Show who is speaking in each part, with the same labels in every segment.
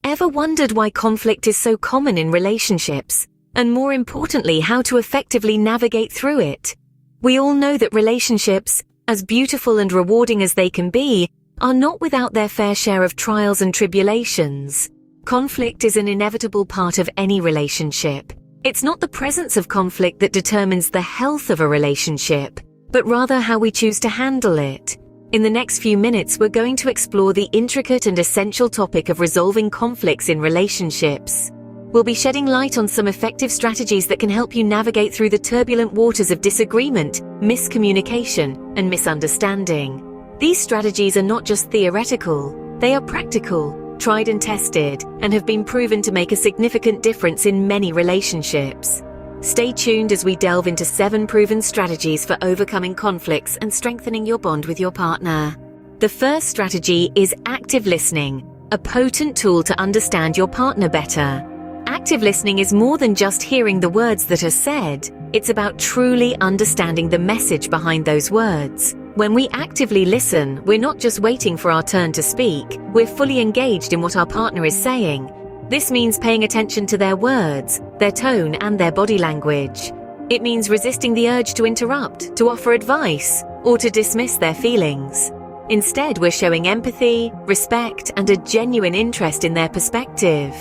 Speaker 1: Ever wondered why conflict is so common in relationships? And more importantly, how to effectively navigate through it? We all know that relationships, as beautiful and rewarding as they can be, are not without their fair share of trials and tribulations. Conflict is an inevitable part of any relationship. It's not the presence of conflict that determines the health of a relationship, but rather how we choose to handle it. In the next few minutes, we're going to explore the intricate and essential topic of resolving conflicts in relationships. We'll be shedding light on some effective strategies that can help you navigate through the turbulent waters of disagreement, miscommunication, and misunderstanding. These strategies are not just theoretical, they are practical, tried and tested, and have been proven to make a significant difference in many relationships. Stay tuned as we delve into 7 proven strategies for overcoming conflicts and strengthening your bond with your partner. The first strategy is active listening, a potent tool to understand your partner better. Active listening is more than just hearing the words that are said. It's about truly understanding the message behind those words. When we actively listen, we're not just waiting for our turn to speak, we're fully engaged in what our partner is saying. This means paying attention to their words, their tone, and their body language. It means resisting the urge to interrupt, to offer advice, or to dismiss their feelings. Instead, we're showing empathy, respect, and a genuine interest in their perspective.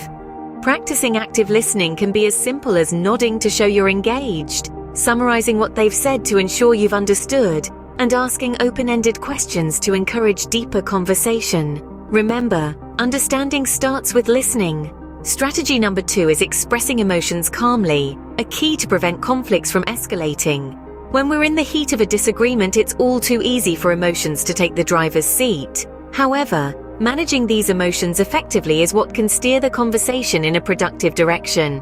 Speaker 1: Practicing active listening can be as simple as nodding to show you're engaged, summarizing what they've said to ensure you've understood, and asking open-ended questions to encourage deeper conversation. Remember, understanding starts with listening. Strategy number 2 is expressing emotions calmly, a key to prevent conflicts from escalating. When we're in the heat of a disagreement, it's all too easy for emotions to take the driver's seat. However, managing these emotions effectively is what can steer the conversation in a productive direction.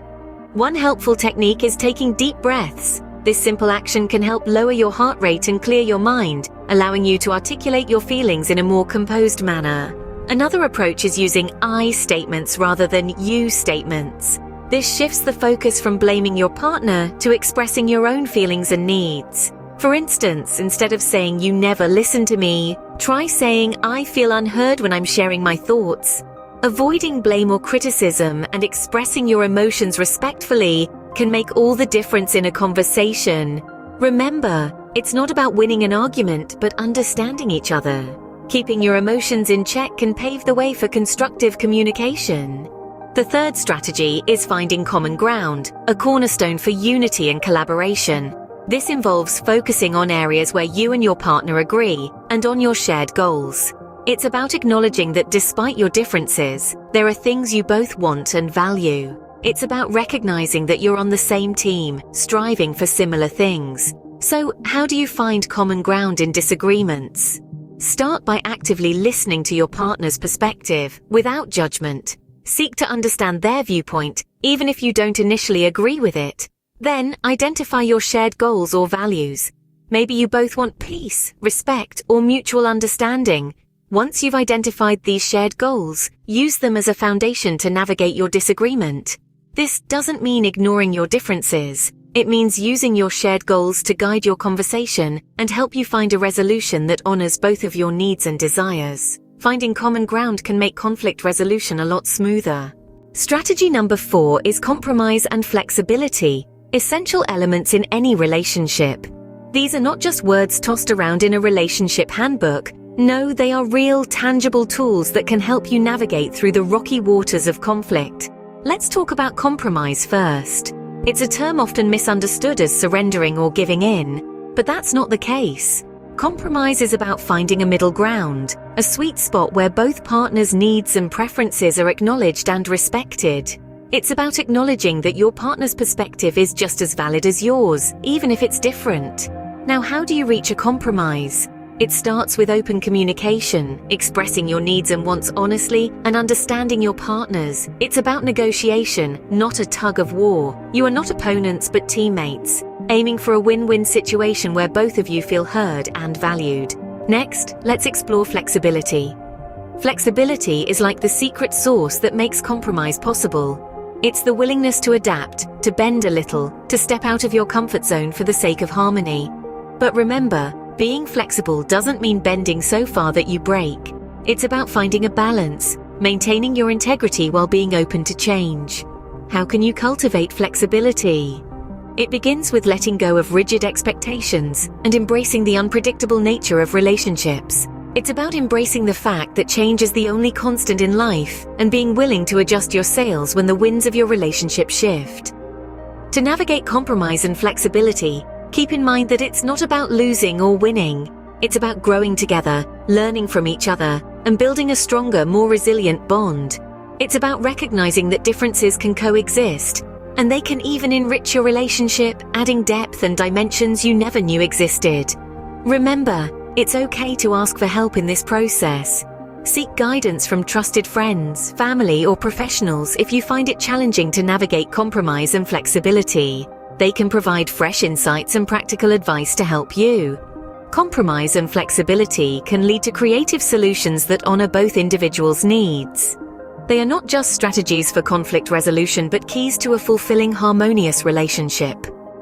Speaker 1: One helpful technique is taking deep breaths. This simple action can help lower your heart rate and clear your mind, allowing you to articulate your feelings in a more composed manner. Another approach is using I statements rather than you statements. This shifts the focus from blaming your partner to expressing your own feelings and needs. For instance, instead of saying "you never listen to me," try saying "I feel unheard when I'm sharing my thoughts." Avoiding blame or criticism and expressing your emotions respectfully can make all the difference in a conversation. Remember, it's not about winning an argument, but understanding each other. Keeping your emotions in check can pave the way for constructive communication. The third strategy is finding common ground, a cornerstone for unity and collaboration. This involves focusing on areas where you and your partner agree and on your shared goals. It's about acknowledging that despite your differences, there are things you both want and value. It's about recognizing that you're on the same team, striving for similar things. So, how do you find common ground in disagreements? Start by actively listening to your partner's perspective, without judgment. Seek to understand their viewpoint, even if you don't initially agree with it. Then, identify your shared goals or values. Maybe you both want peace, respect, or mutual understanding. Once you've identified these shared goals, use them as a foundation to navigate your disagreement. This doesn't mean ignoring your differences. It means using your shared goals to guide your conversation and help you find a resolution that honors both of your needs and desires. Finding common ground can make conflict resolution a lot smoother. Strategy number 4 is compromise and flexibility, essential elements in any relationship. These are not just words tossed around in a relationship handbook. No, they are real, tangible tools that can help you navigate through the rocky waters of conflict. Let's talk about compromise first. It's a term often misunderstood as surrendering or giving in, but that's not the case. Compromise is about finding a middle ground, a sweet spot where both partners' needs and preferences are acknowledged and respected. It's about acknowledging that your partner's perspective is just as valid as yours, even if it's different. Now, how do you reach a compromise? It starts with open communication, expressing your needs and wants honestly, and understanding your partner's. It's about negotiation, not a tug of war. You are not opponents but teammates, aiming for a win-win situation where both of you feel heard and valued. Next, let's explore flexibility. Flexibility is like the secret sauce that makes compromise possible. It's the willingness to adapt, to bend a little, to step out of your comfort zone for the sake of harmony. But remember, being flexible doesn't mean bending so far that you break. It's about finding a balance, maintaining your integrity while being open to change. How can you cultivate flexibility? It begins with letting go of rigid expectations and embracing the unpredictable nature of relationships. It's about embracing the fact that change is the only constant in life and being willing to adjust your sails when the winds of your relationship shift. To navigate compromise and flexibility, keep in mind that it's not about losing or winning. It's about growing together, learning from each other, and building a stronger, more resilient bond. It's about recognizing that differences can coexist, and they can even enrich your relationship, adding depth and dimensions you never knew existed. Remember, it's okay to ask for help in this process. Seek guidance from trusted friends, family, or professionals if you find it challenging to navigate compromise and flexibility. They can provide fresh insights and practical advice to help you. Compromise and flexibility can lead to creative solutions that honor both individuals' needs. They are not just strategies for conflict resolution, but keys to a fulfilling, harmonious relationship.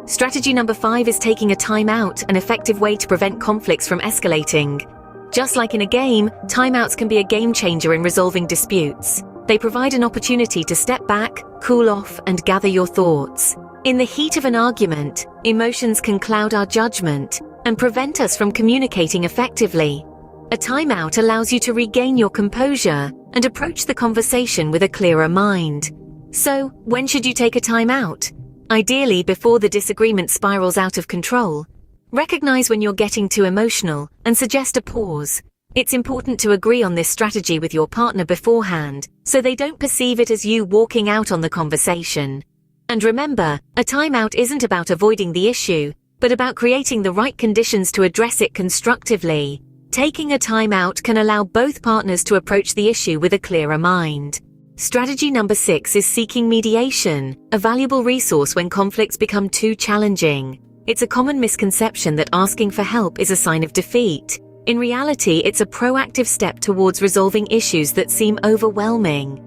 Speaker 1: Strategy number 5 is taking a time out, an effective way to prevent conflicts from escalating. Just like in a game, timeouts can be a game changer in resolving disputes. They provide an opportunity to step back, cool off, and gather your thoughts. In the heat of an argument, emotions can cloud our judgment and prevent us from communicating effectively. A timeout allows you to regain your composure and approach the conversation with a clearer mind. So, when should you take a timeout? Ideally, before the disagreement spirals out of control. Recognize when you're getting too emotional and suggest a pause. It's important to agree on this strategy with your partner beforehand, so they don't perceive it as you walking out on the conversation. And remember, a timeout isn't about avoiding the issue, but about creating the right conditions to address it constructively. Taking a timeout can allow both partners to approach the issue with a clearer mind. Strategy number 6 is seeking mediation, a valuable resource when conflicts become too challenging. It's a common misconception that asking for help is a sign of defeat. In reality, it's a proactive step towards resolving issues that seem overwhelming.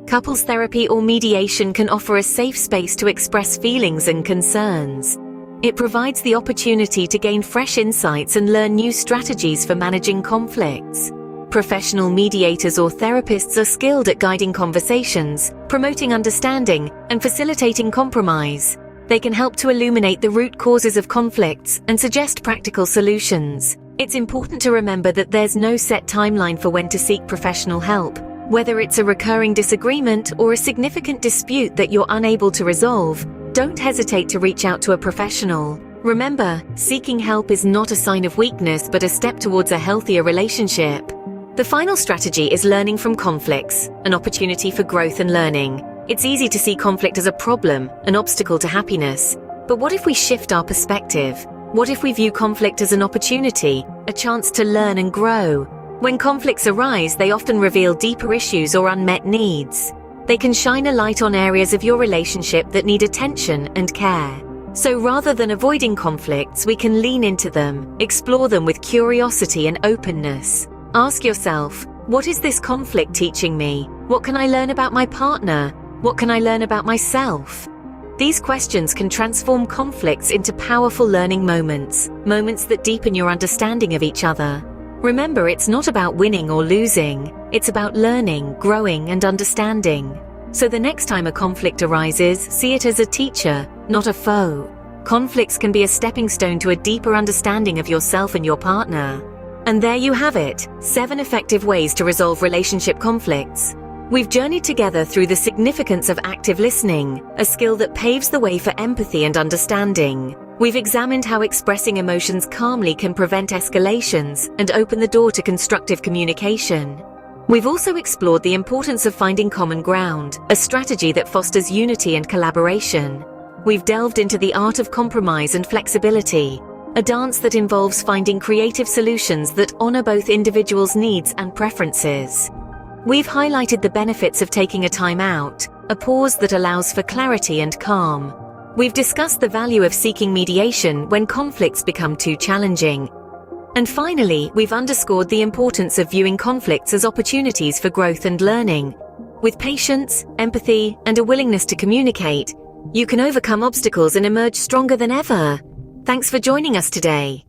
Speaker 1: Couples therapy or mediation can offer a safe space to express feelings and concerns. It provides the opportunity to gain fresh insights and learn new strategies for managing conflicts. Professional mediators or therapists are skilled at guiding conversations, promoting understanding, and facilitating compromise. They can help to illuminate the root causes of conflicts and suggest practical solutions. It's important to remember that there's no set timeline for when to seek professional help. Whether it's a recurring disagreement or a significant dispute that you're unable to resolve, don't hesitate to reach out to a professional. Remember, seeking help is not a sign of weakness but a step towards a healthier relationship. The final strategy is learning from conflicts, an opportunity for growth and learning. It's easy to see conflict as a problem, an obstacle to happiness. But what if we shift our perspective? What if we view conflict as an opportunity, a chance to learn and grow? When conflicts arise, they often reveal deeper issues or unmet needs. They can shine a light on areas of your relationship that need attention and care. So rather than avoiding conflicts, we can lean into them, explore them with curiosity and openness. Ask yourself, what is this conflict teaching me? What can I learn about my partner? What can I learn about myself? These questions can transform conflicts into powerful learning moments that deepen your understanding of each other. Remember, it's not about winning or losing. It's about learning, growing, and understanding. So the next time a conflict arises, see it as a teacher, not a foe. Conflicts can be a stepping stone to a deeper understanding of yourself and your partner. And there you have it, 7 effective ways to resolve relationship conflicts. We've journeyed together through the significance of active listening, a skill that paves the way for empathy and understanding. We've examined how expressing emotions calmly can prevent escalations and open the door to constructive communication. We've also explored the importance of finding common ground, a strategy that fosters unity and collaboration. We've delved into the art of compromise and flexibility, a dance that involves finding creative solutions that honor both individuals' needs and preferences. We've highlighted the benefits of taking a time out, a pause that allows for clarity and calm. We've discussed the value of seeking mediation when conflicts become too challenging. And finally, we've underscored the importance of viewing conflicts as opportunities for growth and learning. With patience, empathy, and a willingness to communicate, you can overcome obstacles and emerge stronger than ever. Thanks for joining us today.